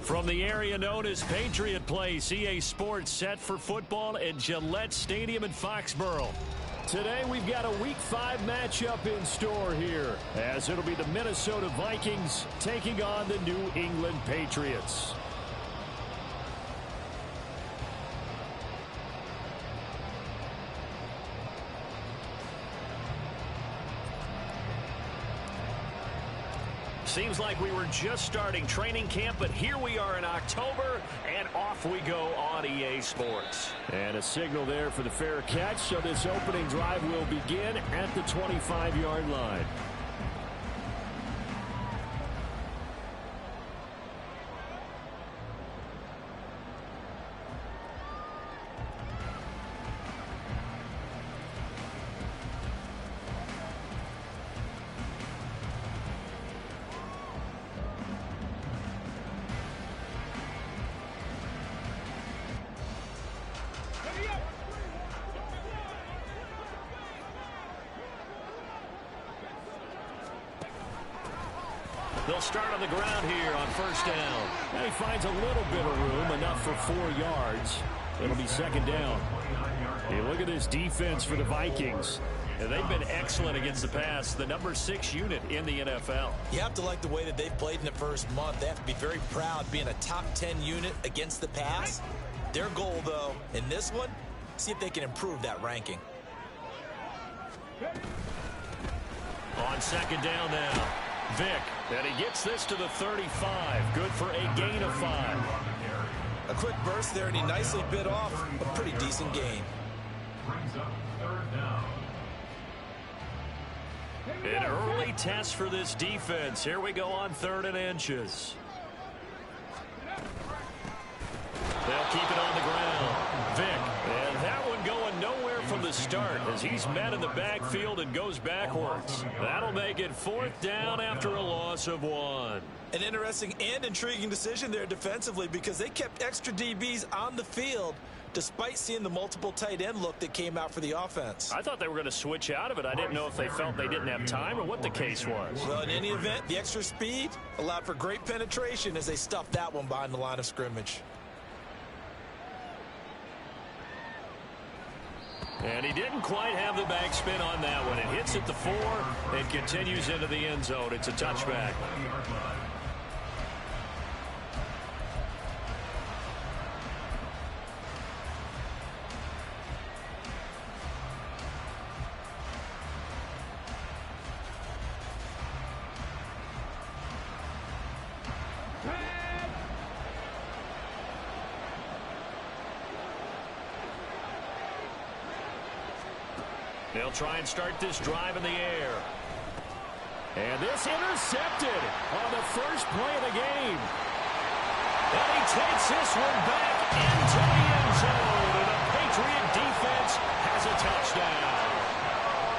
From the area known as Patriot Place, EA Sports set for football at Gillette Stadium in Foxborough. Today we've got a Week 5 matchup in store here, as it'll be the Minnesota Vikings taking on the New England Patriots. Seems like we were just starting training camp, but here we are in October, and off we go on EA Sports. And a signal there for the fair catch, so this opening drive will begin at the 25-yard line. They'll start on the ground here on first down. And he finds a little bit of room, enough for 4 yards. It'll be second down. Hey, look at this defense for the Vikings. And they've been excellent against the pass, the number 6 unit in the NFL. You have to like the way that they've played in the first month. They have to be very proud being a top 10 unit against the pass. Their goal, though, in this one, see if they can improve that ranking. On second down now. Vick, and he gets this to the 35. Good for a gain of 5. A quick burst there, and he nicely bit off a pretty decent gain. Brings up third down. An early test for this defense. Here we go on 3rd and inches. They'll keep it on the ground. Vick, and that one going nowhere from the start as he's met in the backfield and goes backwards. That'll make it 4th down after a loss of 1. An interesting and intriguing decision there defensively because they kept extra DBs on the field despite seeing the multiple tight end look that came out for the offense. I thought they were going to switch out of it. I didn't know if they felt they didn't have time or what the case was. Well, in any event, the extra speed allowed for great penetration as they stuffed that one behind the line of scrimmage. And he didn't quite have the backspin on that one. It hits at the 4 and continues into the end zone. It's a touchback. They'll try and start this drive in the air. And this intercepted on the first play of the game. And he takes this one back into the end zone. And the Patriot defense has a touchdown.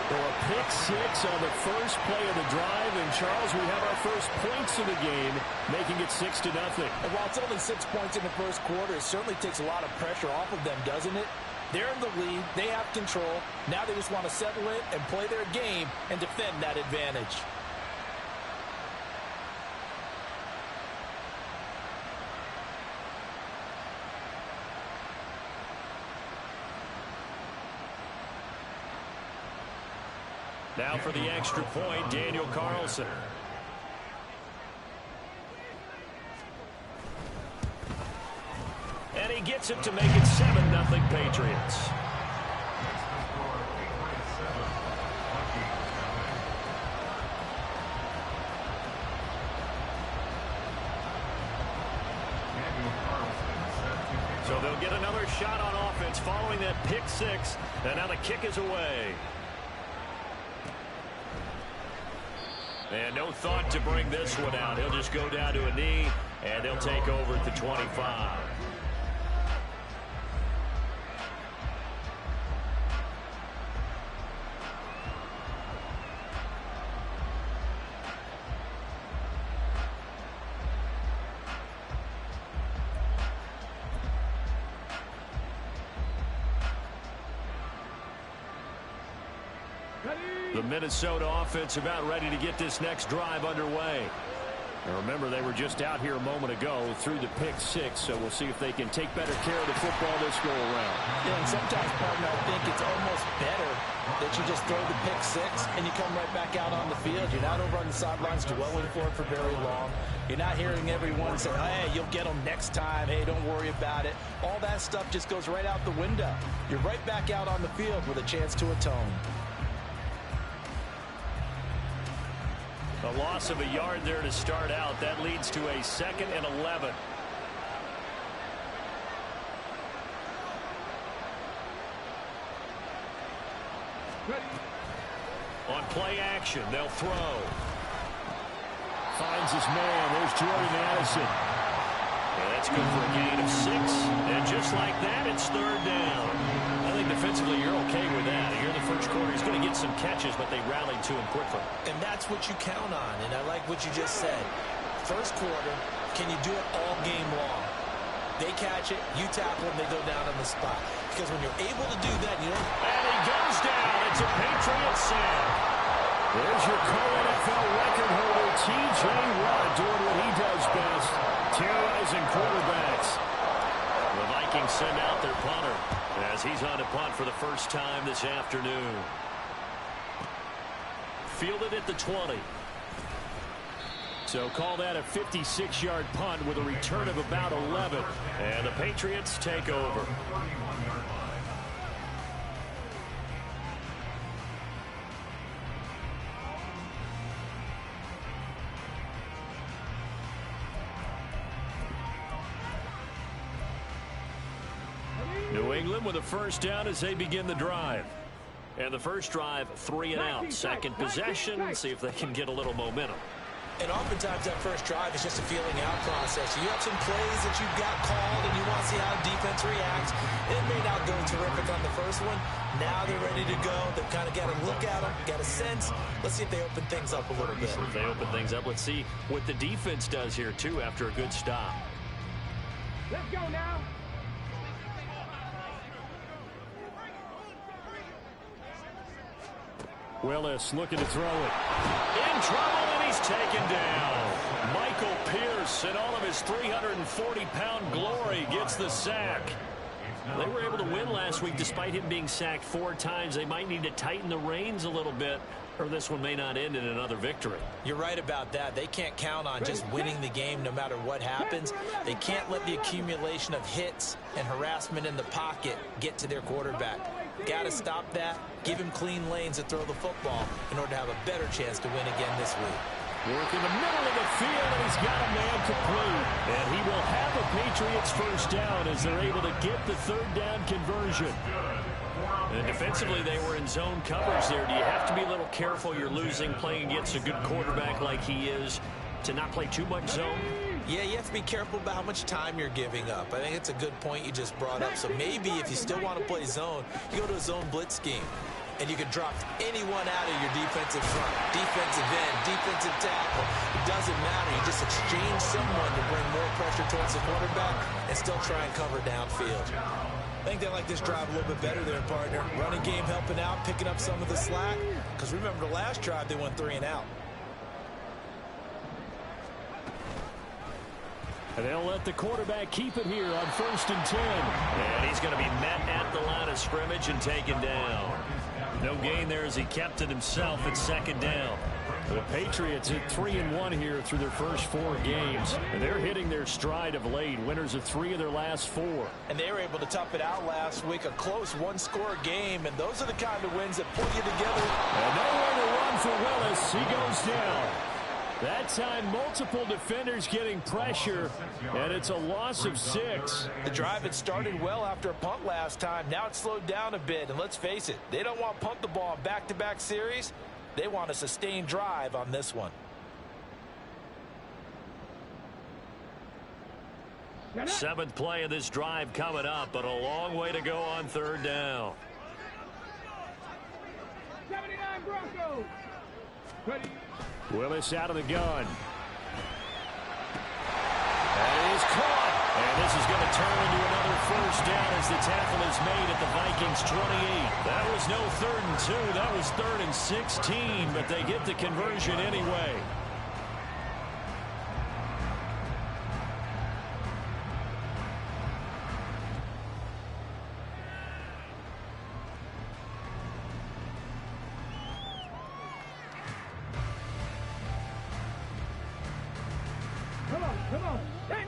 So a pick 6 on the first play of the drive. And, Charles, we have our first points of the game, making it 6-0. And while it's only 6 points in the first quarter, it certainly takes a lot of pressure off of them, doesn't it? They're in the lead. They have control. Now they just want to settle it and play their game and defend that advantage. Now for the extra point, Daniel Carlson. And he gets it to make it 7-0 Patriots. So they'll get another shot on offense following that pick 6. And now the kick is away. And no thought to bring this one out. He'll just go down to a knee, and they'll take over at the 25. The Minnesota offense about ready to get this next drive underway. And remember, they were just out here a moment ago through the pick six, so we'll see if they can take better care of the football this go-around. Yeah, and sometimes, partner, I think it's almost better that you just throw the pick six and you come right back out on the field. You're not over on the sidelines dwelling for it for very long. You're not hearing everyone say, hey, you'll get them next time. Hey, don't worry about it. All that stuff just goes right out the window. You're right back out on the field with a chance to atone. A loss of a yard there to start out. That leads to a 2nd and 11. On play action, they'll throw. Finds his man. There's Jordan Addison. And that's good for a gain of 6. And just like that, it's 3rd down. I think defensively you're okay with that. Here in the first quarter, he's going to get some catches, but they rallied to him quickly. And that's what you count on, and I like what you just said. First quarter, can you do it all game long? They catch it, you tackle them, they go down on the spot. Because when you're able to do that, you don't... And he goes down. It's a Patriot sack. There's your co-NFL record holder, T.J. Watt, doing what he does best, terrorizing quarterbacks. The Vikings send out their punter as he's on to punt for the first time this afternoon. Fielded at the 20. So call that a 56-yard punt with a return of about 11. And the Patriots take over. New England with a first down as they begin the drive. And the first drive, 3 and out. Second possession, see if they can get a little momentum. And oftentimes that first drive is just a feeling out process. You have some plays that you've got called and you want to see how the defense reacts. It may not go terrific on the first one. Now they're ready to go. They've kind of got to look at them, got a sense. Let's see if they open things up a little bit. If they open things up, let's see what the defense does here, too, after a good stop. Let's go now. Willis looking to throw it. In trouble, and he's taken down. Michael Pierce, in all of his 340-pound glory, gets the sack. They were able to win last week despite him being sacked 4 times. They might need to tighten the reins a little bit, or this one may not end in another victory. You're right about that. They can't count on just winning the game no matter what happens. They can't let the accumulation of hits and harassment in the pocket get to their quarterback. Got to stop that, give him clean lanes to throw the football in order to have a better chance to win again this week. Work in the middle of the field, and he's got a man complete. And he will have a Patriots first down as they're able to get the 3rd down conversion. And defensively, they were in zone coverage there. Do you have to be a little careful? You're losing, playing against a good quarterback like he is, to not play too much zone? Yeah, you have to be careful about how much time you're giving up. I think it's a good point you just brought up. So maybe if you still want to play zone, you go to a zone blitz scheme. And you can drop anyone out of your defensive front. Defensive end, defensive tackle. It doesn't matter. You just exchange someone to bring more pressure towards the quarterback and still try and cover downfield. I think they like this drive a little bit better there, partner. Running game helping out, picking up some of the slack. Because remember, the last drive, they went 3 and out. And they'll let the quarterback keep it here on 1st and 10. And he's going to be met at the line of scrimmage and taken down. No gain there as he kept it himself at 2nd down. The Patriots at 3-1 here through their first 4 games. And they're hitting their stride of late. Winners of 3 of their last 4. And they were able to tough it out last week. A close 1-score game. And those are the kind of wins that pull you together. And nowhere to run for Willis. He goes down. That time, multiple defenders getting pressure, and it's a loss of 6. The drive had started well after a punt last time. Now it's slowed down a bit, and let's face it, they don't want to punt the ball in back-to-back series. They want a sustained drive on this one. 7th play of this drive coming up, but a long way to go on 3rd down. 79 Broncos. Ready. Willis out of the gun. That is caught. And this is going to turn into another first down as the tackle is made at the Vikings 28. That was no 3rd and 2. That was 3rd and 16, but they get the conversion anyway. Come on. Hey.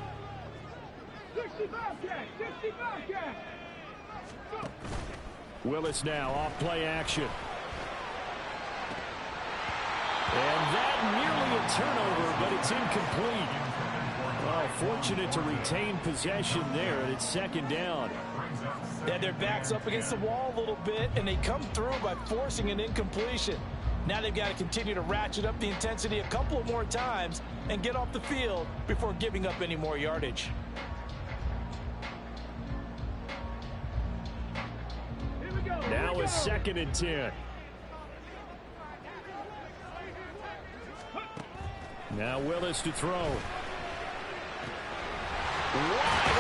65 catch. 65 catch. Go. Willis now off play action. And that nearly a turnover, but it's incomplete. Well, fortunate to retain possession there, and it's 2nd down. Yeah, their back's up against the wall a little bit, and they come through by forcing an incompletion. Now they've got to continue to ratchet up the intensity a couple of more times and get off the field before giving up any more yardage. Now a 2nd and 10. Now Willis to throw. Wide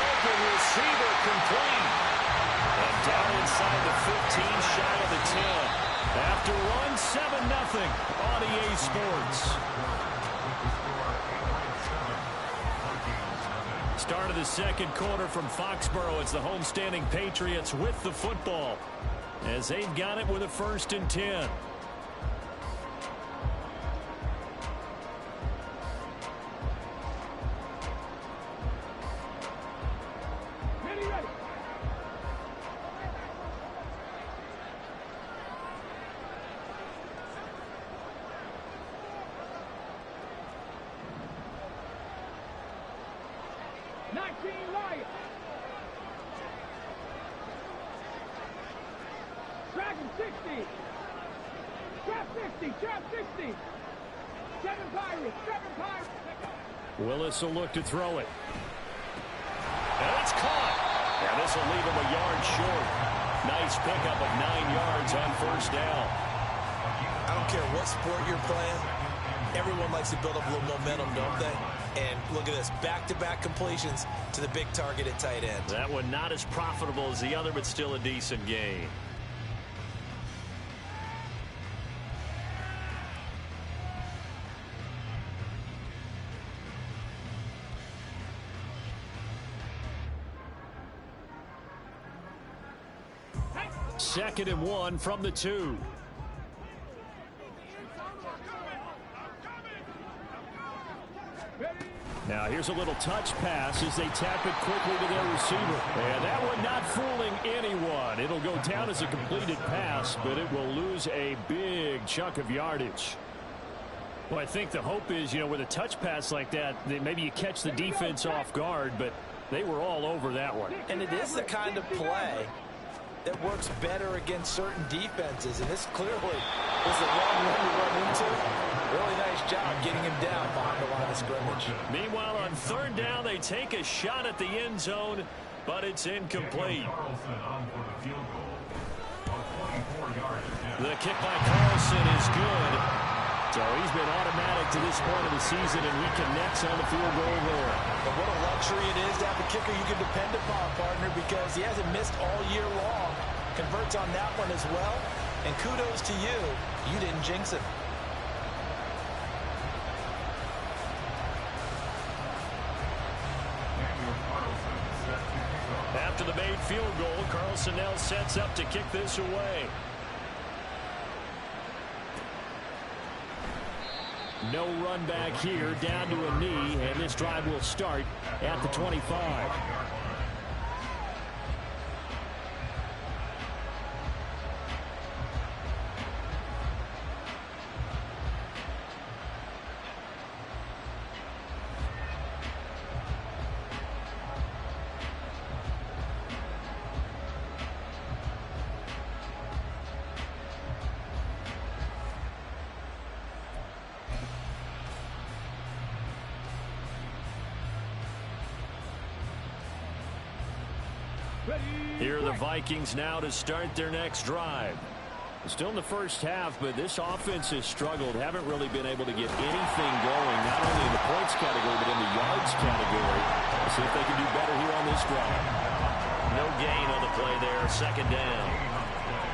open receiver complete. And down inside the 15, shy of the 10. After one, 7-0 on EA Sports. Start of the 2nd quarter from Foxborough. It's the homestanding Patriots with the football, as they've got it with a 1st and 10. Ready. 19 Lions. Dragon 60. Trap 60. Trap 60. 7 Pirates. 7 Pirates. Willis will look to throw it. And it's caught. And this will leave him a yard short. Nice pickup of 9 yards on 1st down. I don't care what sport you're playing. Everyone likes to build up a little momentum, don't they? And look at this, back-to-back completions to the big target at tight end. That one not as profitable as the other, but still a decent gain. Second and 1 from the 2. Now here's a little touch pass as they tap it quickly to their receiver. And that one not fooling anyone. It'll go down as a completed pass, but it will lose a big chunk of yardage. Well, I think the hope is, with a touch pass like that maybe you catch the defense off guard, but they were all over that one. And it is the kind of play that works better against certain defenses, and this clearly is the wrong one to run into. Really nice job getting him down behind the line of scrimmage. Meanwhile, on 3rd down, they take a shot at the end zone, but it's incomplete. The kick by Carlson is good. So he's been automatic to this point of the season, and he connects on the field goal there. But what a luxury it is to have a kicker you can depend upon, partner, because he hasn't missed all year long. Converts on that one as well. And kudos to you. You didn't jinx it. After the made field goal, Carlson now sets up to kick this away. No run back here, down to a knee, and this drive will start at the 25. Here are the Vikings now to start their next drive. Still in the first half, but this offense has struggled. Haven't really been able to get anything going, not only in the points category, but in the yards category. See if they can do better here on this drive. No gain on the play there. Second down.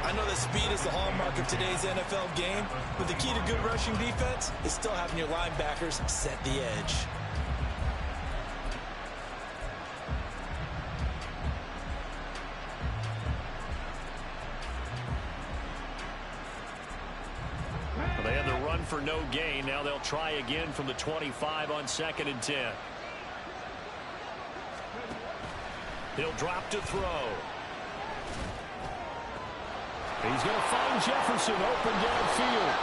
I know that speed is the hallmark of today's NFL game, but the key to good rushing defense is still having your linebackers set the edge. Well, they had the run for no gain. Now they'll try again from the 25 on 2nd and 10. He'll drop to throw. He's going to find Jefferson open downfield.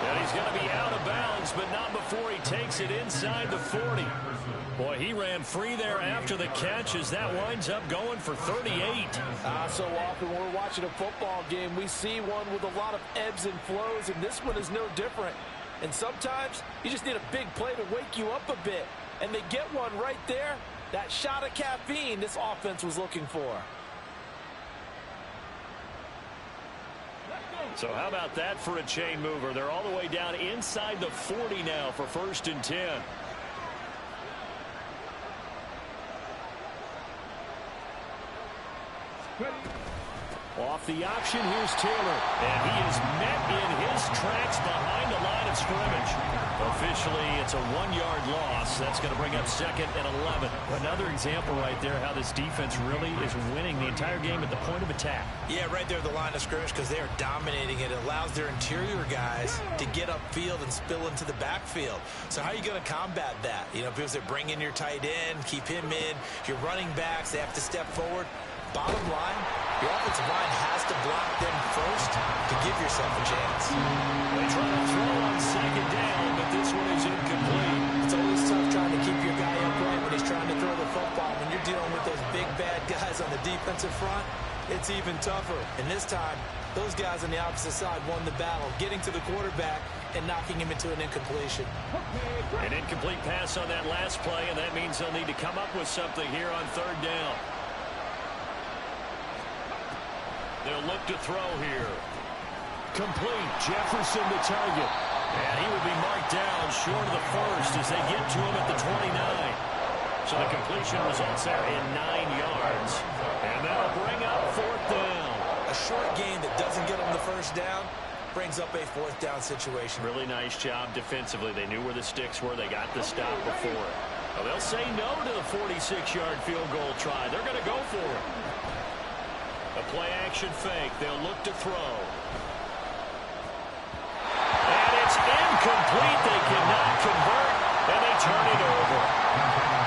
And he's going to be out of bounds, but not before he takes it inside the 40. Boy, he ran free there after the catch as that winds up going for 38. So often when we're watching a football game, we see one with a lot of ebbs and flows, and this one is no different. And sometimes you just need a big play to wake you up a bit. And they get one right there. That shot of caffeine this offense was looking for. So how about that for a chain mover? They're all the way down inside the 40 now for 1st and 10. Off the option, here's Taylor. And he is met in his tracks behind the line of scrimmage. Officially, it's a 1-yard loss. That's going to bring up 2nd and 11. Another example right there how this defense really is winning the entire game at the point of attack. Yeah, right there at the line of scrimmage because they are dominating it. It allows their interior guys to get upfield and spill into the backfield. So how are you going to combat that? You know, because they bring in your tight end, keep him in. Your running backs, they have to step forward. Bottom line, your offensive line has to block them first to give yourself a chance. They try to throw on 2nd down, but this one is incomplete. It's always tough trying to keep your guy upright when he's trying to throw the football. When you're dealing with those big, bad guys on the defensive front, it's even tougher. And this time, those guys on the opposite side won the battle, getting to the quarterback and knocking him into an incompletion. An incomplete pass on that last play, and that means they'll need to come up with something here on 3rd down. They'll look to throw here. Complete. Jefferson the target. And he will be marked down short of the 1st as they get to him at the 29. So the completion results there in 9 yards. And that'll bring up 4th down. A short gain that doesn't get them the 1st down brings up a 4th down situation. Really nice job defensively. They knew where the sticks were. They got the stop before. Well, they'll say no to the 46-yard field goal try. They're going to go for it. A play-action fake. They'll look to throw. And it's incomplete. They cannot convert, and they turn it over.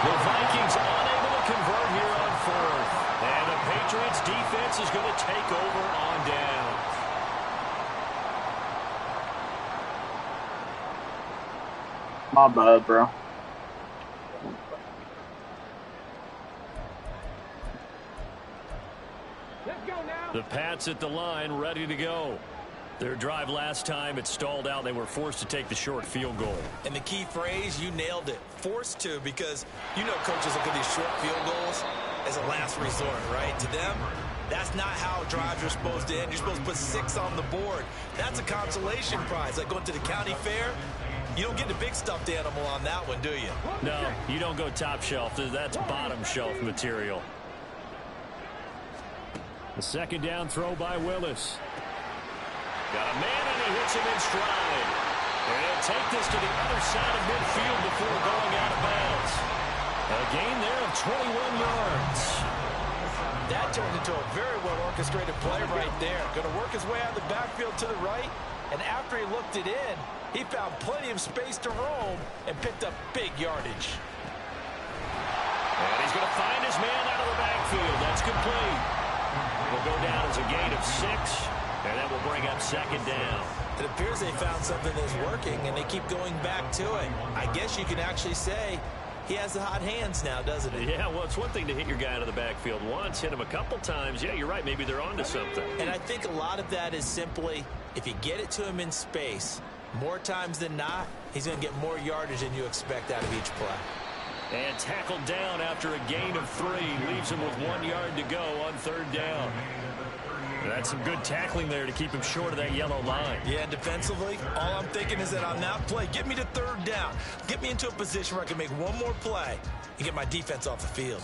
The Vikings unable to convert here on 4th. And the Patriots defense is going to take over on down. My bad, bro. The Pats at the line, ready to go. Their drive last time, it stalled out. They were forced to take the short field goal. And the key phrase, you nailed it. Forced to, because you know coaches look at these short field goals as a last resort, right? To them, that's not how drives are supposed to end. You're supposed to put 6 on the board. That's a consolation prize. Like going to the county fair, you don't get the big stuffed animal on that one, do you? No, you don't go top shelf. That's bottom shelf material. The 2nd down throw by Willis. Got a man, and he hits him in stride. And he'll take this to the other side of midfield before going out of bounds. A gain there of 21 yards. That turned into a very well-orchestrated play right there. Going to work his way out of the backfield to the right, and after he looked it in, he found plenty of space to roam and picked up big yardage. And he's going to find his man out of the backfield. That's complete. Will go down as a gain of 6, and that will bring up 2nd down. It appears they found something that's working, and they keep going back to it. I guess you can actually say he has the hot hands now, doesn't he? Yeah, well, it's one thing to hit your guy out of the backfield once, hit him a couple times. Yeah, you're right. Maybe they're onto something. And I think a lot of that is simply, if you get it to him in space, more times than not, he's going to get more yardage than you expect out of each play. And tackled down after a gain of 3. Leaves him with 1 yard to go on 3rd down. That's some good tackling there to keep him short of that yellow line. Yeah, and defensively, all I'm thinking is that on that play, get me to third down. Get me into a position where I can make one more play and get my defense off the field.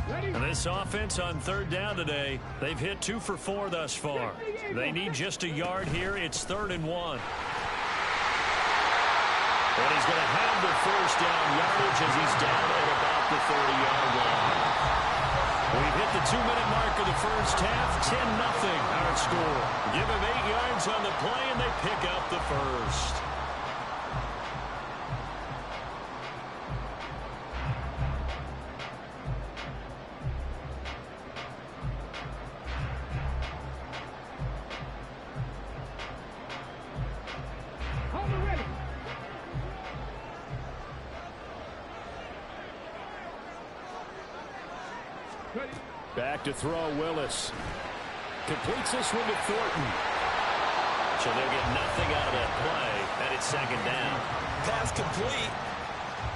And this offense on third down today, they've hit 2 for 4 thus far. They need just a yard here. It's 3rd and 1. And he's going to have the first down yardage as he's down at about the 30-yard line. We've hit the 2-minute mark of the first half. 10-0 our score. Give him 8 yards on the play, and they pick up the first. Back to throw, Willis. Completes this one to Thornton. So they'll get nothing out of that play, and it's 2nd down. Pass complete,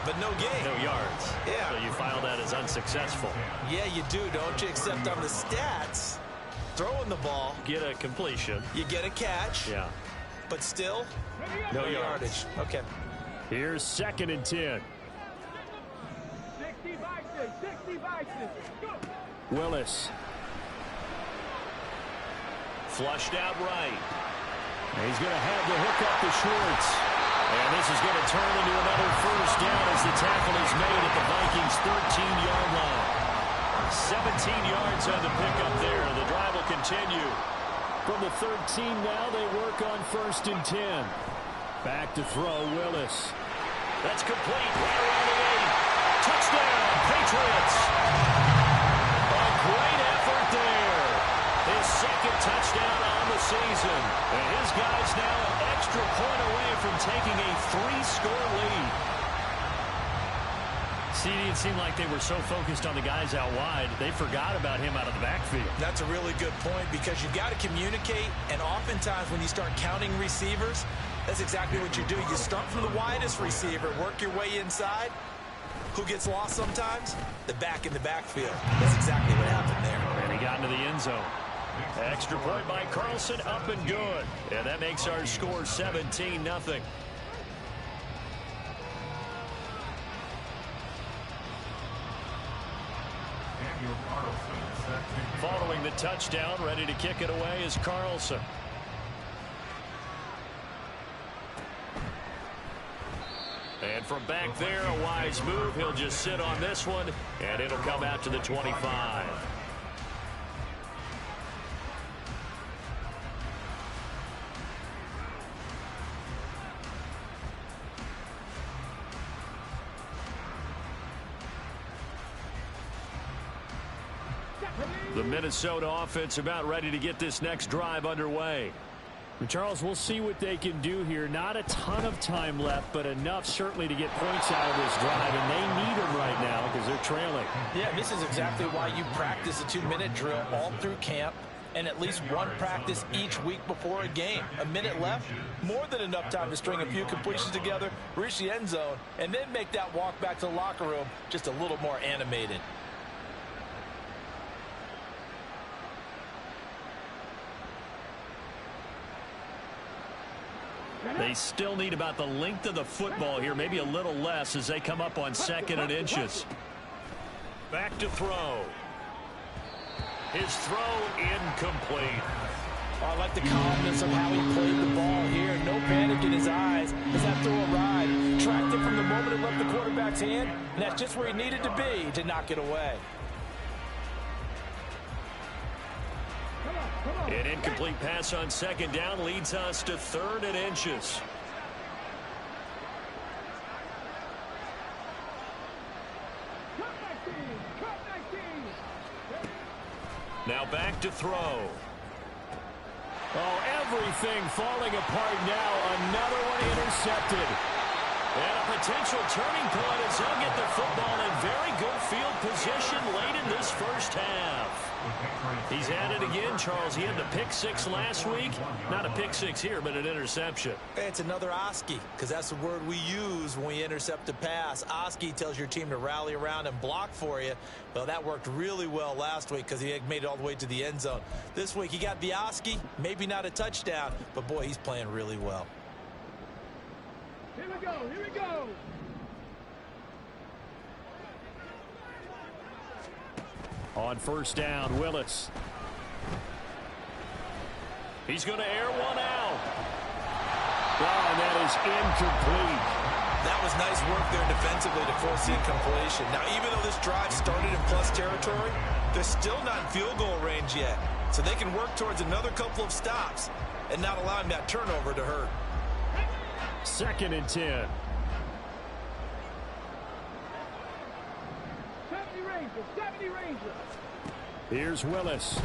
but no gain. No yards. Yeah. So you file that as unsuccessful. Yeah, you do, don't you? Except on the stats, throwing the ball. Get a completion. You get a catch. Yeah. But still, no yardage. Okay. Here's 2nd and 10. 60 Vikings, 60 Vikings. Go. Willis. Flushed out right. And he's going to have the hook up to Schwartz. And this is going to turn into another first down as the tackle is made at the Vikings' 13-yard line. 17 yards on the pickup there. The drive will continue. From the 13 now, they work on 1st and 10. Back to throw, Willis. That's complete. Right around the 8. Touchdown, Patriots. A great effort there. His 2nd touchdown on the season. And his guys now an extra point away from taking a 3-score lead. See, it seemed like they were so focused on the guys out wide, they forgot about him out of the backfield. That's a really good point because you've got to communicate, and oftentimes when you start counting receivers, that's exactly what you do. You start from the widest receiver, work your way inside. Who gets lost sometimes? The back in the backfield. That's exactly what happened there. And he got into the end zone. Extra point by Carlson, up and good. And that makes our score 17-0. Following the touchdown, ready to kick it away is Carlson. And from back there, a wise move. He'll just sit on this one, and it'll come out to the 25. The Minnesota offense about ready to get this next drive underway. Charles, we'll see what they can do here. Not a ton of time left, but enough certainly to get points out of this drive, and they need them right now because they're trailing. Yeah, this is exactly why you practice a 2-minute drill all through camp and at least one practice each week before a game. A minute left, more than enough time to string a few completions together, reach the end zone, and then make that walk back to the locker room just a little more animated. They still need about the length of the football here, maybe a little less as they come up on 2nd and inches. Back to throw. His throw incomplete. Oh, I like the calmness of how he played the ball here. No panic in his eyes as that throw arrived. Tracked it from the moment it left the quarterback's hand, and that's just where he needed to be to knock it away. An incomplete pass on 2nd down leads us to 3rd and inches. Now back to throw. Oh, everything falling apart now. Another one intercepted. And a potential turning point as he'll get the football in very good field position late in this first half. He's had it again, Charles. He had the pick six last week. Not a pick six here, but an interception. It's another Oski, because that's the word we use when we intercept a pass. Oski tells your team to rally around and block for you. Well, that worked really well last week because he had made it all the way to the end zone. This week, he got the Oski, maybe not a touchdown, but, boy, he's playing really well. Here we go, here we go. On first down, Willis. He's going to air one out. Oh, and that is incomplete. That was nice work there defensively to force the incompletion. Now, even though this drive started in plus territory, they're still not in field goal range yet. So they can work towards another couple of stops and not allowing that turnover to hurt. 2nd and 10. 70 Rangers, 70 Rangers. Here's Willis.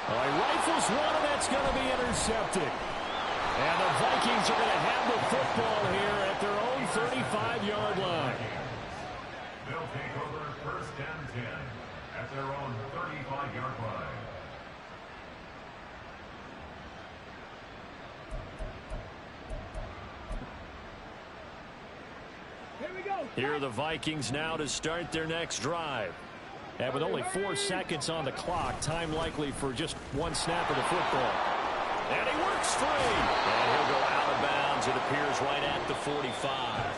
Oh, he rifles one, and that's going to be intercepted. And the Vikings are going to have the football here at their own 35-yard line. They'll take over 1st and 10 at their own 35-yard line. Here we go. Here are the Vikings now to start their next drive. And with only 4 seconds on the clock, time likely for just one snap of the football. And he works free. And he'll go out of bounds, it appears, right at the 45.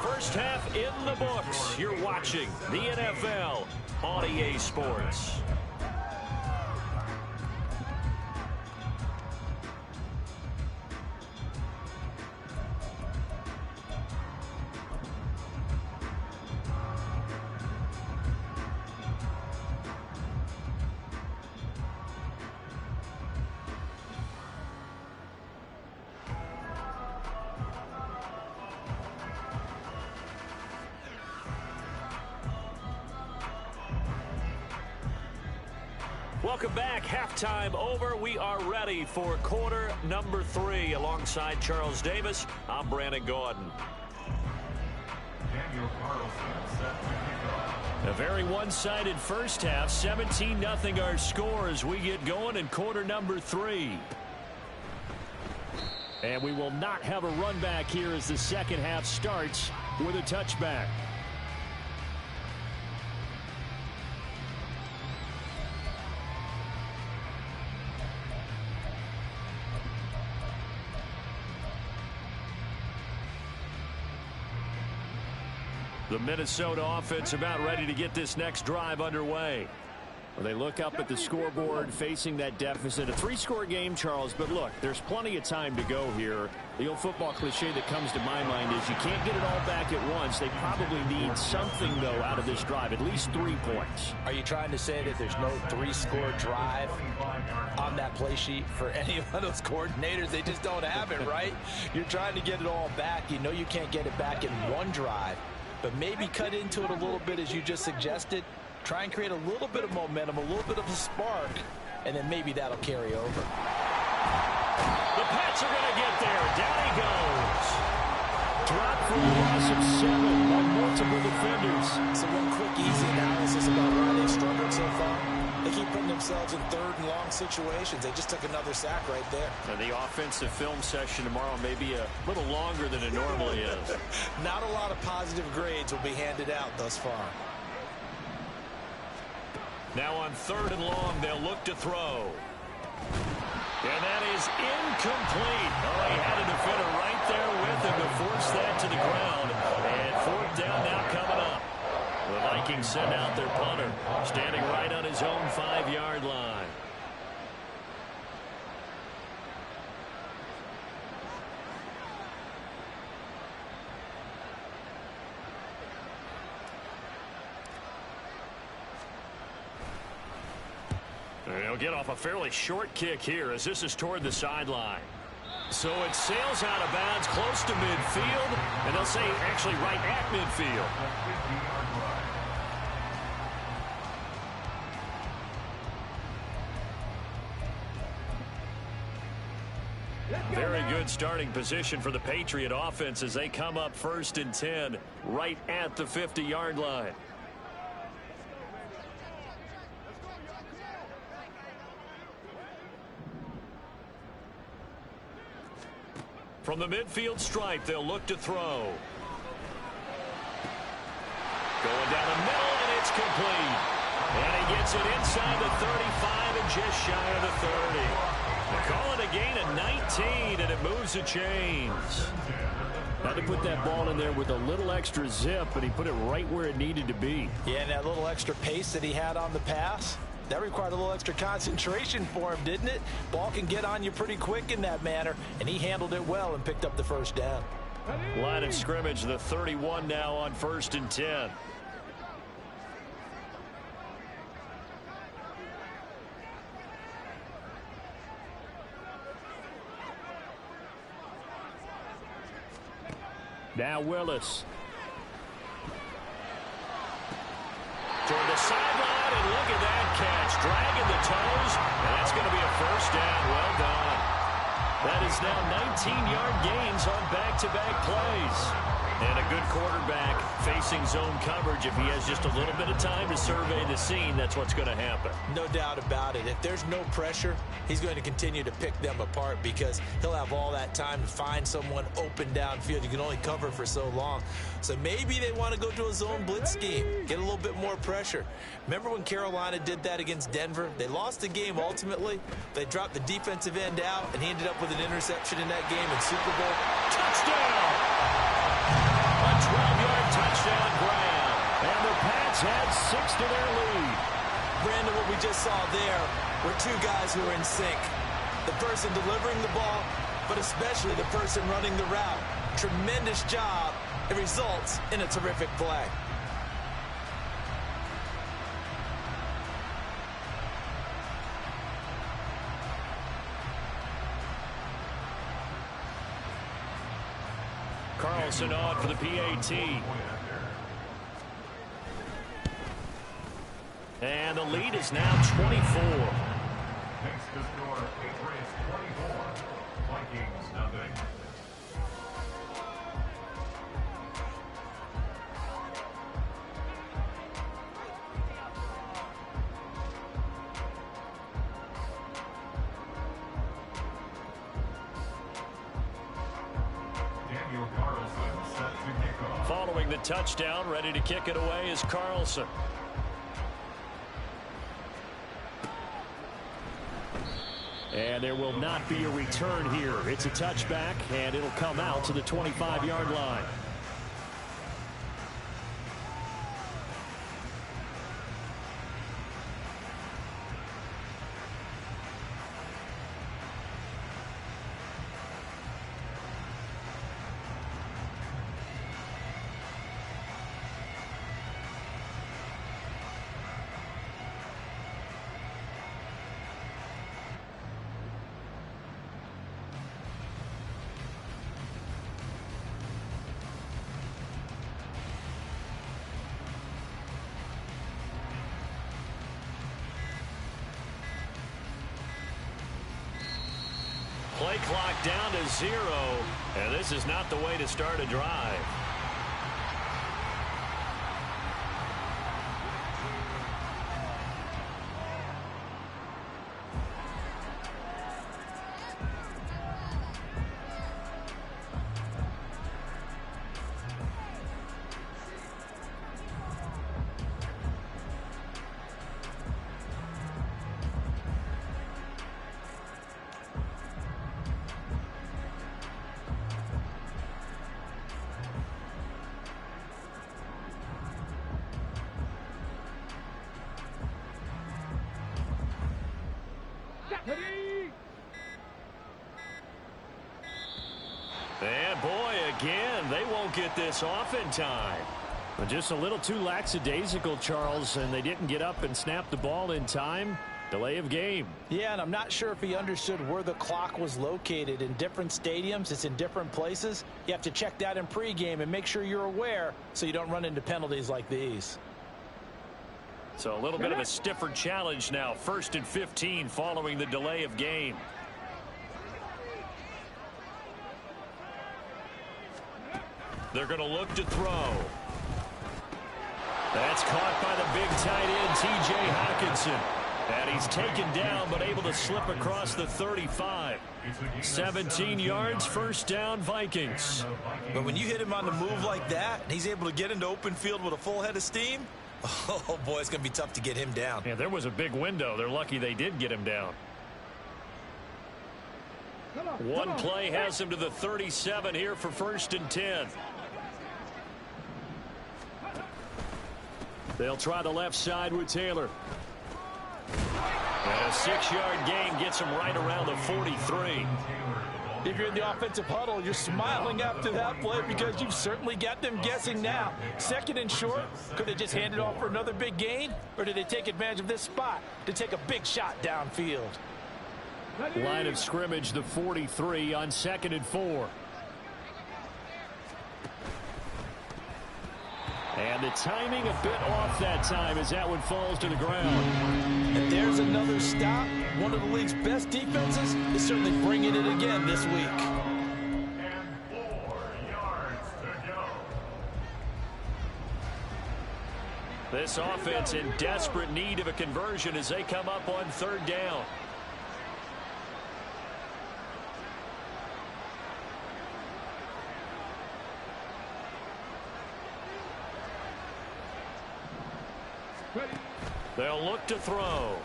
First half in the books. You're watching the NFL on EA Sports. Welcome back. Halftime over. We are ready for quarter number 3. Alongside Charles Davis, I'm Brandon Gordon. Daniel Carlson set to kick off. A very one-sided first half. 17-0 our score as we get going in quarter number 3. And we will not have a run back here as the second half starts with a touchback. The Minnesota offense about ready to get this next drive underway. Well, they look up at the scoreboard facing that deficit. A 3-score game, Charles, but look, there's plenty of time to go here. The old football cliche that comes to my mind is you can't get it all back at once. They probably need something, though, out of this drive, at least 3 points. Are you trying to say that there's no 3-score drive on that play sheet for any of those coordinators? They just don't have it, right? You're trying to get it all back. You know you can't get it back in one drive, but maybe cut into it a little bit as you just suggested. Try and create a little bit of momentum, a little bit of a spark, and then maybe that'll carry over. The Pats are going to get there. Down he goes. Drop for a loss of 7 by multiple defenders. So one quick, easy analysis about why they struggled so far. They keep putting themselves in 3rd and long situations. They just took another sack right there. And the offensive film session tomorrow may be a little longer than it normally is. Not a lot of positive grades will be handed out thus far. Now on 3rd and long, they'll look to throw. And that is incomplete. Oh, he had a defender right there with him to force that to the ground. And 4th down now coming up. The Vikings send out their punter, standing right on his own 5-yard line. He'll get off a fairly short kick here as this is toward the sideline. So it sails out of bounds close to midfield, and they'll say actually right at midfield. Very good starting position for the Patriot offense as they come up 1st and 10 right at the 50-yard line. From the midfield stripe, they'll look to throw. Going down the middle, and it's complete. And he gets it inside the 35 and just shy of the 30. They call it a gain of 19, and it moves the chains. Had to put that ball in there with a little extra zip, but he put it right where it needed to be. Yeah, and that little extra pace that he had on the pass, that required a little extra concentration for him, didn't it? Ball can get on you pretty quick in that manner, and he handled it well and picked up the first down. Line of scrimmage, the 31 now on 1st and 10. Now Willis. Toward the sideline, and look at that catch. Dragging the toes, and that's going to be a first down. Well done. That is now 19-yard gains on back-to-back plays. And a good quarterback facing zone coverage. If he has just a little bit of time to survey the scene, that's what's going to happen. No doubt about it. If there's no pressure, he's going to continue to pick them apart because he'll have all that time to find someone open downfield. You can only cover for so long. So maybe they want to go to a zone blitz scheme, get a little bit more pressure. Remember when Carolina did that against Denver? They lost the game ultimately. They dropped the defensive end out, and he ended up with an interception in that game in Super Bowl. Touchdown! A 12-yard touchdown grab. And the Pats had 6 to their lead. Brandon, what we just saw there were two guys who were in sync. The person delivering the ball, but especially the person running the route. Tremendous job. It results in a terrific play. Carlson on for the PAT. And the lead is now 24. Next to score, Patriots 24, Vikings nothing. Following the touchdown, ready to kick it away is Carlson. And there will not be a return here. It's a touchback, and it'll come out to the 25-yard line. Play clock down to 0, and this is not the way to start a drive. And boy, again, they won't get this off in time. But just a little too lackadaisical, Charles, and they didn't get up and snap the ball in time. Delay of game. Yeah, and I'm not sure if he understood where the clock was located. In different stadiums, it's in different places. You have to check that in pregame and make sure you're aware so you don't run into penalties like these. So a little bit of a stiffer challenge now. 1st and 15 following the delay of game. They're going to look to throw. That's caught by the big tight end, T.J. Hockenson. And he's taken down, but able to slip across the 35. 17 yards, first down, Vikings. But when you hit him on the move like that, and he's able to get into open field with a full head of steam, oh, boy, it's going to be tough to get him down. Yeah, there was a big window. They're lucky they did get him down. One play has him to the 37 here for 1st and 10. They'll try the left side with Taylor. And a 6-yard gain gets him right around the 43. If you're in the offensive huddle, you're smiling after that play because you've certainly got them guessing now. 2nd and short, could they just hand it off for another big gain? Or did they take advantage of this spot to take a big shot downfield? Line of scrimmage, the 43 on 2nd and 4. And the timing a bit off that time as that one falls to the ground. And there's another stop. One of the league's best defenses is certainly bringing it again this week. And 4 yards to go. This offense in desperate need of a conversion as they come up on 3rd down. They'll look to throw.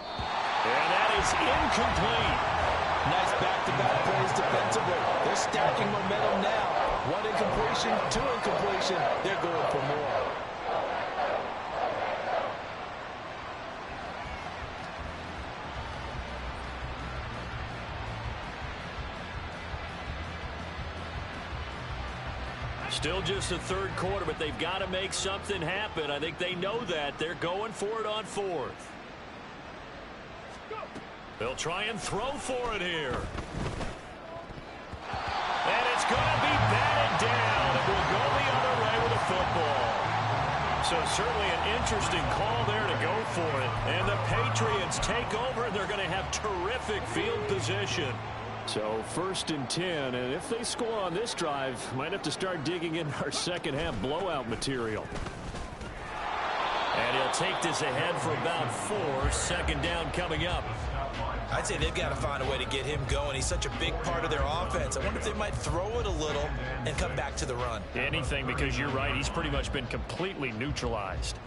And that is incomplete. Nice back-to-back plays defensively. They're stacking momentum now. 1 incompletion, 2 incompletion. They're going for more. Still just the 3rd quarter, but they've got to make something happen. I think they know that. They're going for it on 4th. They'll try and throw for it here. And it's going to be batted down. It will go the other way with the football. So certainly an interesting call there to go for it. And the Patriots take over, and they're going to have terrific field position. So 1st and 10, and if they score on this drive, might have to start digging in our second half blowout material. And he'll take this ahead for about 4. 2nd down coming up. I'd say they've got to find a way to get him going. He's such a big part of their offense. I wonder if they might throw it a little and come back to the run. Anything, because you're right. He's pretty much been completely neutralized.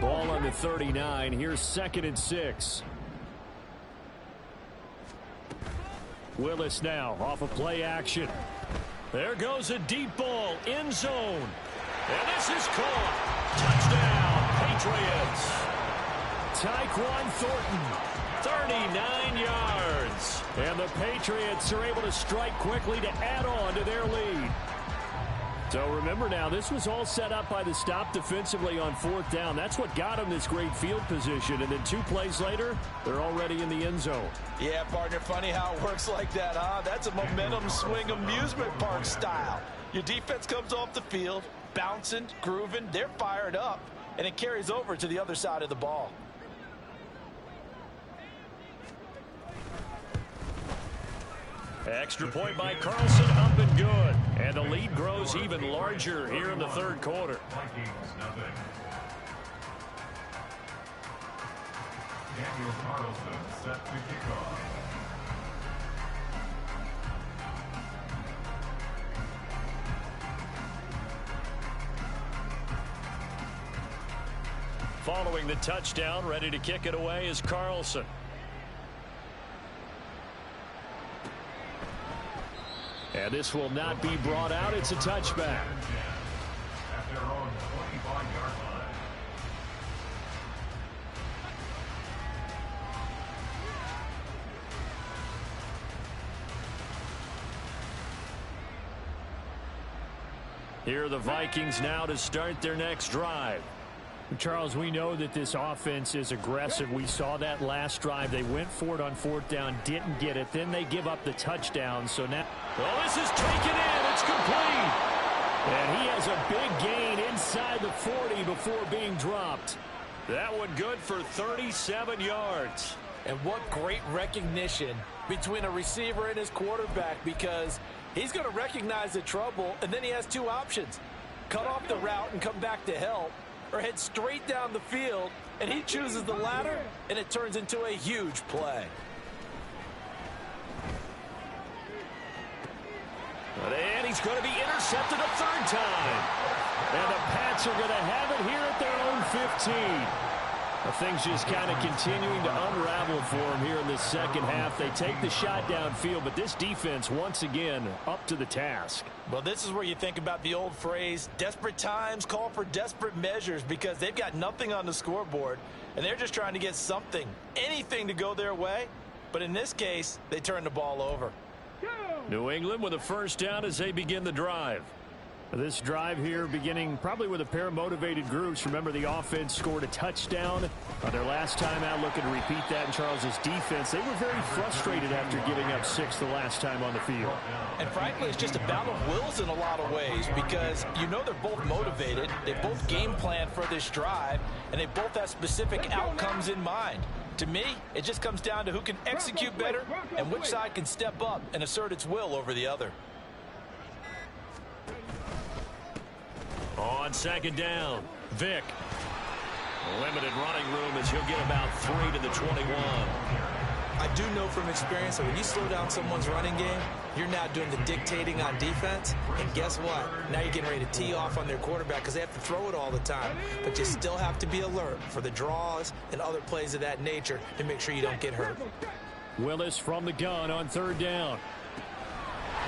Ball on the 39. Here's 2nd and 6. Willis now off of play action. There goes a deep ball, end zone. And this is caught. Touchdown, Patriots. Tyquan Thornton, 39 yards. And the Patriots are able to strike quickly to add on to their lead. So remember now, this was all set up by the stop defensively on 4th down. That's what got them this great field position. And then 2 plays later, they're already in the end zone. Yeah, partner, funny how it works like that, huh? That's a momentum swing amusement park style. Your defense comes off the field, bouncing, grooving, they're fired up, and it carries over to the other side of the ball. Extra point by Carlson, up and good. And the lead grows even larger here in the 3rd quarter. Vikings, nothing. Daniel Carlson set to kick off. Following the touchdown, ready to kick it away is Carlson. And this will not be brought out. It's a touchback. At their own 25-yard line. Here are the Vikings now to start their next drive. Charles, we know that this offense is aggressive. We saw that last drive. They went for it on 4th down, didn't get it. Then they give up the touchdown. So now, well, this is taken in. It's complete. And he has a big gain inside the 40 before being dropped. That one good for 37 yards. And what great recognition between a receiver and his quarterback, because he's going to recognize the trouble, and then he has two options. Cut off the route and come back to help, or head straight down the field, and he chooses the latter, and it turns into a huge play. And he's going to be intercepted a third time. And the Pats are going to have it here at their own 15. Things just kind of continuing to unravel for them here in this second half. They take the shot downfield, but this defense, once again, up to the task. Well, this is where you think about the old phrase, desperate times call for desperate measures, because they've got nothing on the scoreboard, and they're just trying to get something, anything to go their way. But in this case, they turn the ball over. New England with a first down as they begin the drive. This drive here beginning probably with a pair of motivated groups. Remember, the offense scored a touchdown on their last time out, looking to repeat that in Charles's defense. They were very frustrated after giving up 6 the last time on the field. And frankly, it's just a battle of wills in a lot of ways, because you know they're both motivated. They both game plan for this drive, and they both have specific outcomes in mind. To me, it just comes down to who can execute better and which side can step up and assert its will over the other. On second down, Vick. Limited running room as he'll get about 3 to the 21. I do know from experience that when you slow down someone's running game, you're now doing the dictating on defense. And guess what? Now you're getting ready to tee off on their quarterback because they have to throw it all the time. But you still have to be alert for the draws and other plays of that nature to make sure you don't get hurt. Willis from the gun on third down.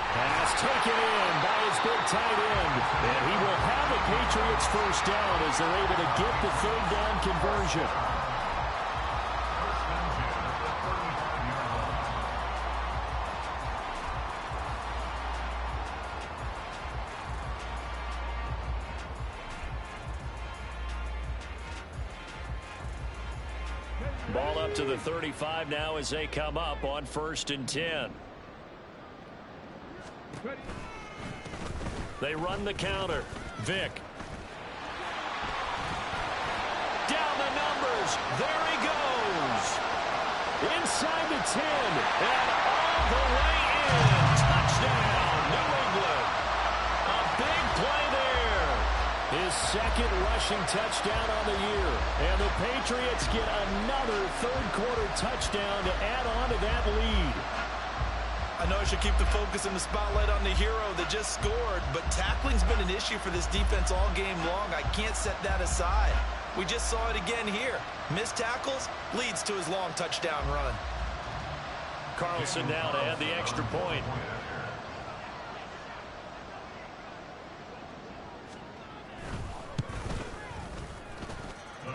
Pass taken in by his big tight end. And he will have the Patriots first down as they're able to get the third down conversion. Ball up to the 35 now as they come up on 1st and 10. They run the counter. Vick. Down the numbers. There he goes. Inside the 10. And all the way in. Touchdown, New England. A big play there. His second rushing touchdown on the year. And the Patriots get another third-quarter touchdown to add on to that lead. I know I should keep the focus and the spotlight on the hero that just scored, but tackling's been an issue for this defense all game long. I can't set that aside. We just saw it again here. Missed tackles leads to his long touchdown run. Carlson now to add the extra point.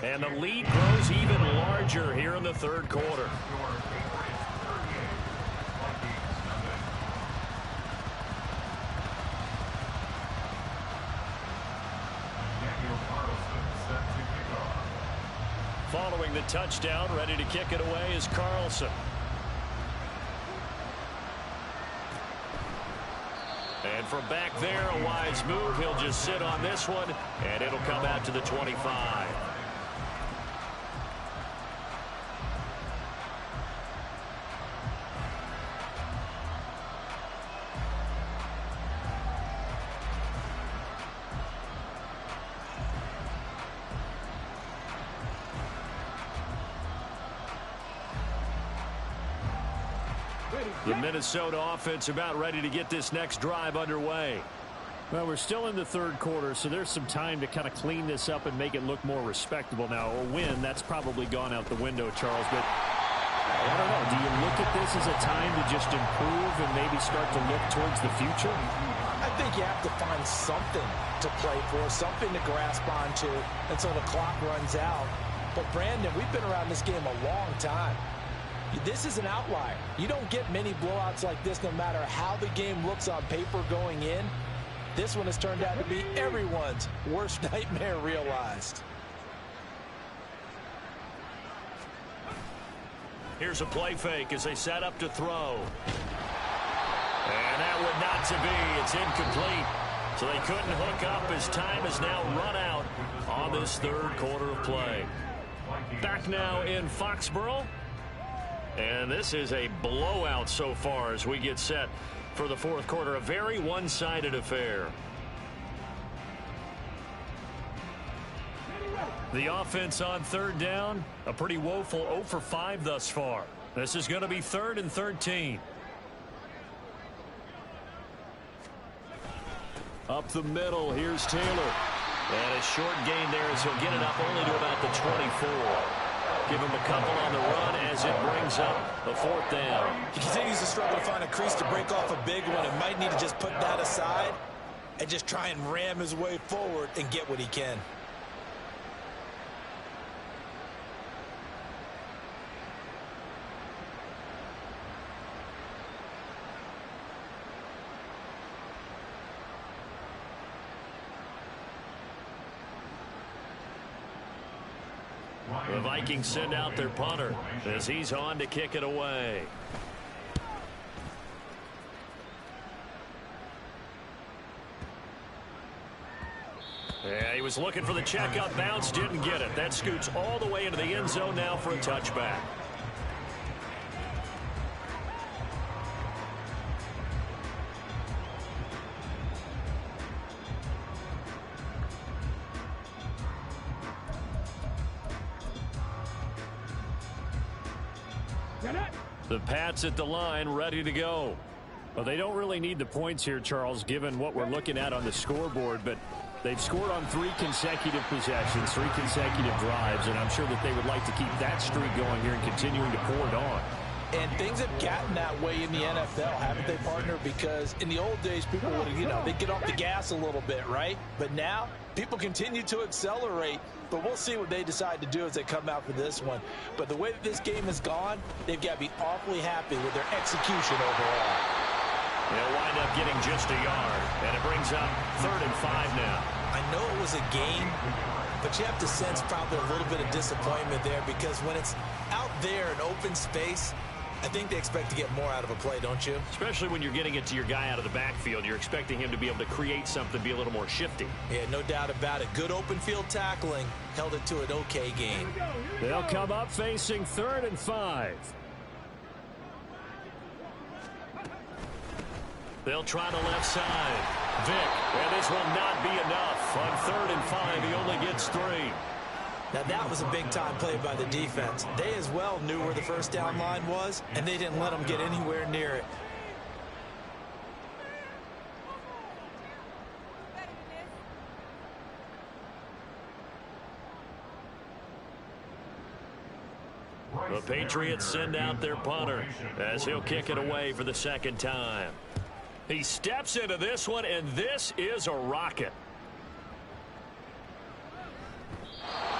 And the lead grows even larger here in the third quarter. Following the touchdown, ready to kick it away is Carlson. And from back there, a wise move. He'll just sit on this one, and it'll come out to the 25. The Minnesota offense about ready to get this next drive underway. Well, we're still in the third quarter, so there's some time to kind of clean this up and make it look more respectable. Now, a win, that's probably gone out the window, Charles, but I don't know. Do you look at this as a time to just improve and maybe start to look towards the future? I think you have to find something to play for, something to grasp onto until the clock runs out. But, Brandon, we've been around this game a long time. This is an outlier. You don't get many blowouts like this no matter how the game looks on paper going in. This one has turned out to be everyone's worst nightmare realized. Here's a play fake as they set up to throw. And that would not to be. It's incomplete. So they couldn't hook up as time has now run out on this third quarter of play. Back now in Foxborough. And this is a blowout so far as we get set for the fourth quarter. A very one-sided affair. The offense on third down, a pretty woeful 0 for 5 thus far. This is going to be 3rd and 13. Up the middle, here's Taylor. And a short gain there as he'll get it up only to about the 24. Give him a couple on the run as it brings up the 4th down. He continues to struggle to find a crease to break off a big one and might need to just put that aside and just try and ram his way forward and get what he can. The Vikings send out their punter as he's on to kick it away. Yeah, he was looking for the checkup bounce, didn't get it. That scoots all the way into the end zone now for a touchback. The Pats at the line, ready to go. Well, they don't really need the points here, Charles, given what we're looking at on the scoreboard, but they've scored on 3 consecutive possessions, 3 consecutive drives, and I'm sure that they would like to keep that streak going here and continuing to pour it on. And things have gotten that way in the NFL, haven't they, partner? Because in the old days, people would, they'd get off the gas a little bit, right? But now, people continue to accelerate. But we'll see what they decide to do as they come out for this one. But the way that this game has gone, they've got to be awfully happy with their execution overall. They'll wind up getting just a yard, and it brings up 3rd and 5 now. I know it was a gain, but you have to sense probably a little bit of disappointment there because when it's out there in open space, I think they expect to get more out of a play, don't you? Especially when you're getting it to your guy out of the backfield. You're expecting him to be able to create something, be a little more shifty. Yeah, no doubt about it. Good open field tackling. Held it to an okay gain. They'll come up facing 3rd and 5. They'll try the left side. Vick, and this will not be enough. On 3rd and 5, he only gets 3. Now, that was a big-time play by the defense. They as well knew where the first down line was, and they didn't let them get anywhere near it. The Patriots send out their punter as he'll kick it away for the 2nd time. He steps into this one, and this is a rocket.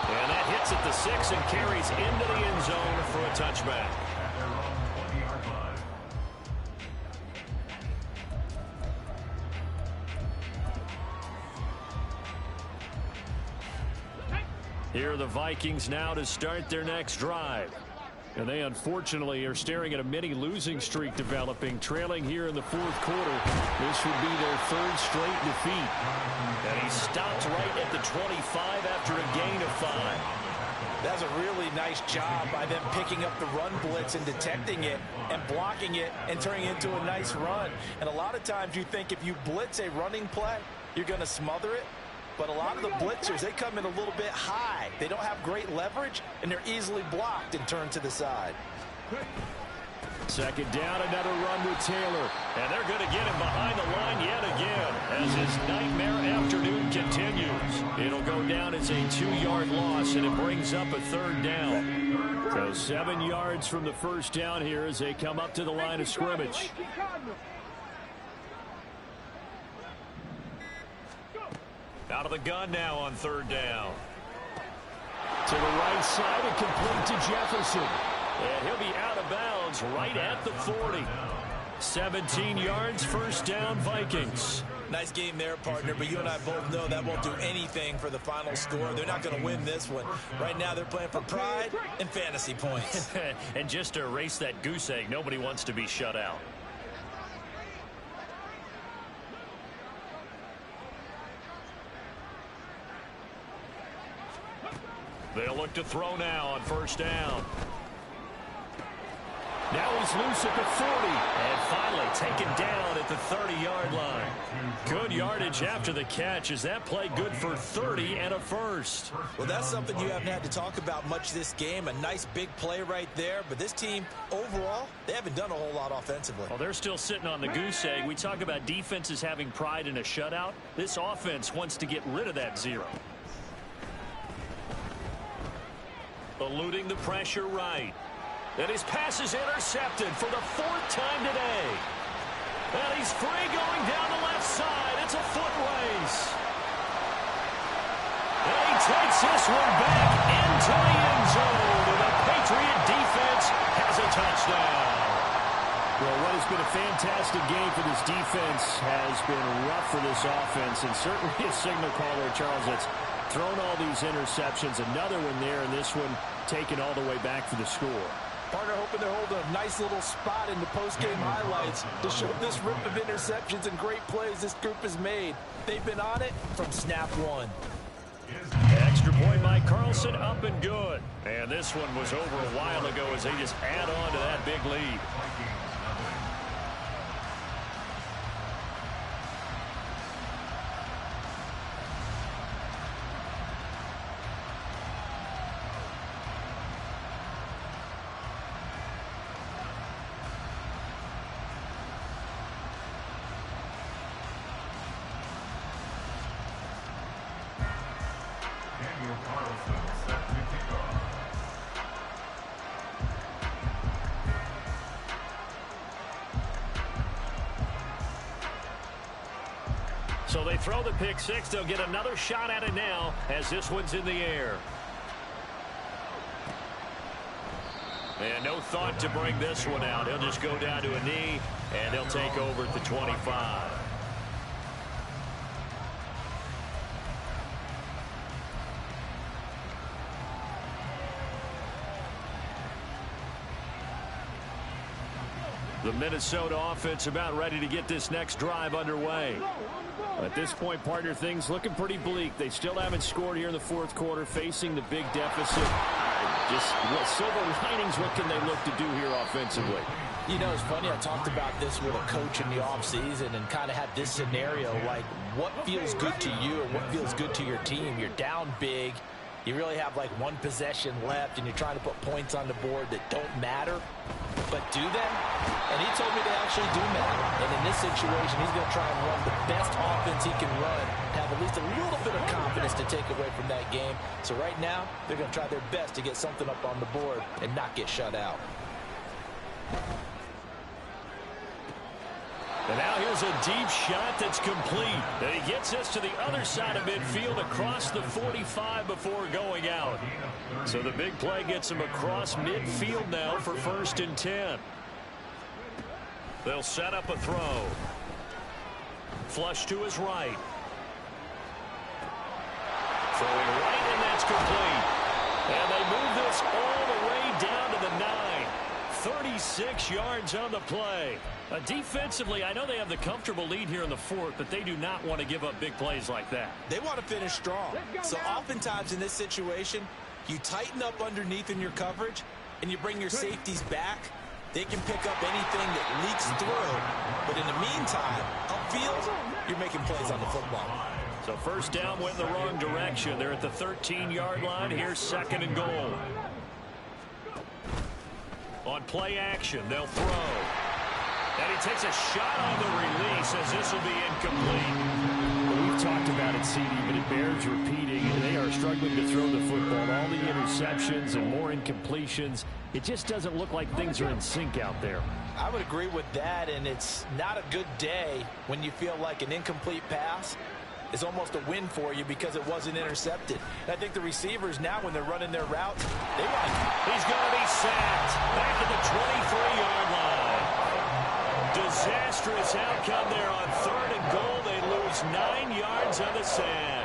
And that hits at the 6 and carries into the end zone for a touchback. Here are the Vikings now to start their next drive. And they unfortunately are staring at a mini losing streak developing, trailing here in the 4th quarter. This would be their 3rd straight defeat. And he stopped right at the 25 after a gain of 5. That's a really nice job by them picking up the run blitz and detecting it and blocking it and turning it into a nice run. And a lot of times you think if you blitz a running play, you're going to smother it. But a lot of the blitzers, they come in a little bit high. They don't have great leverage, and they're easily blocked and turned to the side. 2nd down, another run with Taylor. And they're going to get him behind the line yet again as his nightmare afternoon continues. It'll go down as a 2-yard loss, and it brings up a 3rd down. So 7 yards from the first down here as they come up to the line of scrimmage. Out of the gun now on 3rd down. To the right side and complete to Jefferson. And he'll be out of bounds right at the 40. 17 yards, 1st down, Vikings. Nice game there, partner, but you and I both know that won't do anything for the final score. They're not going to win this one. Right now they're playing for pride and fantasy points. And just to erase that goose egg, nobody wants to be shut out. They'll look to throw now on first down. Now he's loose at the 40. And finally taken down at the 30-yard line. Good yardage after the catch. Is that play good for 30 and a first? Well, that's something you haven't had to talk about much this game. A nice big play right there. But this team, overall, they haven't done a whole lot offensively. Well, they're still sitting on the goose egg. We talk about defenses having pride in a shutout. This offense wants to get rid of that zero. Eluding the pressure right. And his pass is intercepted for the 4th time today. And he's free going down the left side. It's a foot race. And he takes this one back into the end zone. And the Patriot defense has a touchdown. Well, what has been a fantastic game for this defense has been rough for this offense. And certainly a signal caller, Charles, that's thrown all these interceptions. Another one there, and this one taken all the way back for the score. Partner hoping to hold a nice little spot in the post-game highlights to show this rip of interceptions and great plays this group has made. They've been on it from snap one. Extra point by Carlson, up and good. And this one was over a while ago as they just add on to that big lead. So they throw the pick six. They'll get another shot at it now as this one's in the air. And no thought to bring this one out. He'll just go down to a knee, and they'll take over at the 25. The Minnesota offense about ready to get this next drive underway. At this point, partner, things looking pretty bleak. They still haven't scored here in the 4th quarter, facing the big deficit. Just silver linings, what can they look to do here offensively? You know, it's funny, I talked about this with a coach in the offseason and kind of had this scenario, like what feels good to you and what feels good to your team. You're down big. You really have like one possession left, and you're trying to put points on the board that don't matter. But do they? And he told me they actually do matter. And in this situation, he's going to try and run the best offense he can run, have at least a little bit of confidence to take away from that game. So right now, they're going to try their best to get something up on the board and not get shut out. And now here's a deep shot that's complete. And he gets this to the other side of midfield across the 45 before going out. So the big play gets him across midfield now for 1st and 10. They'll set up a throw. Flush to his right. Throwing right, and that's complete. And they move this all the way down to the 9. 36 yards on the play. Defensively, I know they have the comfortable lead here in the 4th, but they do not want to give up big plays like that. They want to finish strong. So oftentimes in this situation, you tighten up underneath in your coverage, and you bring your safeties back. They can pick up anything that leaks through. But in the meantime, upfield, you're making plays on the football. So first down went in the wrong direction. They're at the 13-yard line. Here's 2nd and goal. On play action, they'll throw. And he takes a shot on the release as this will be incomplete. Well, we've talked about it, CD, but it bears repeating. They are struggling to throw the football. All the interceptions and more incompletions. It just doesn't look like things are in sync out there. I would agree with that, and it's not a good day when you feel like an incomplete pass is almost a win for you because it wasn't intercepted. And I think the receivers now, when they're running their routes, they want to. He's going to be sacked back at the 23-yard line. Disastrous outcome there on 3rd and goal. They lose 9 yards on the sack.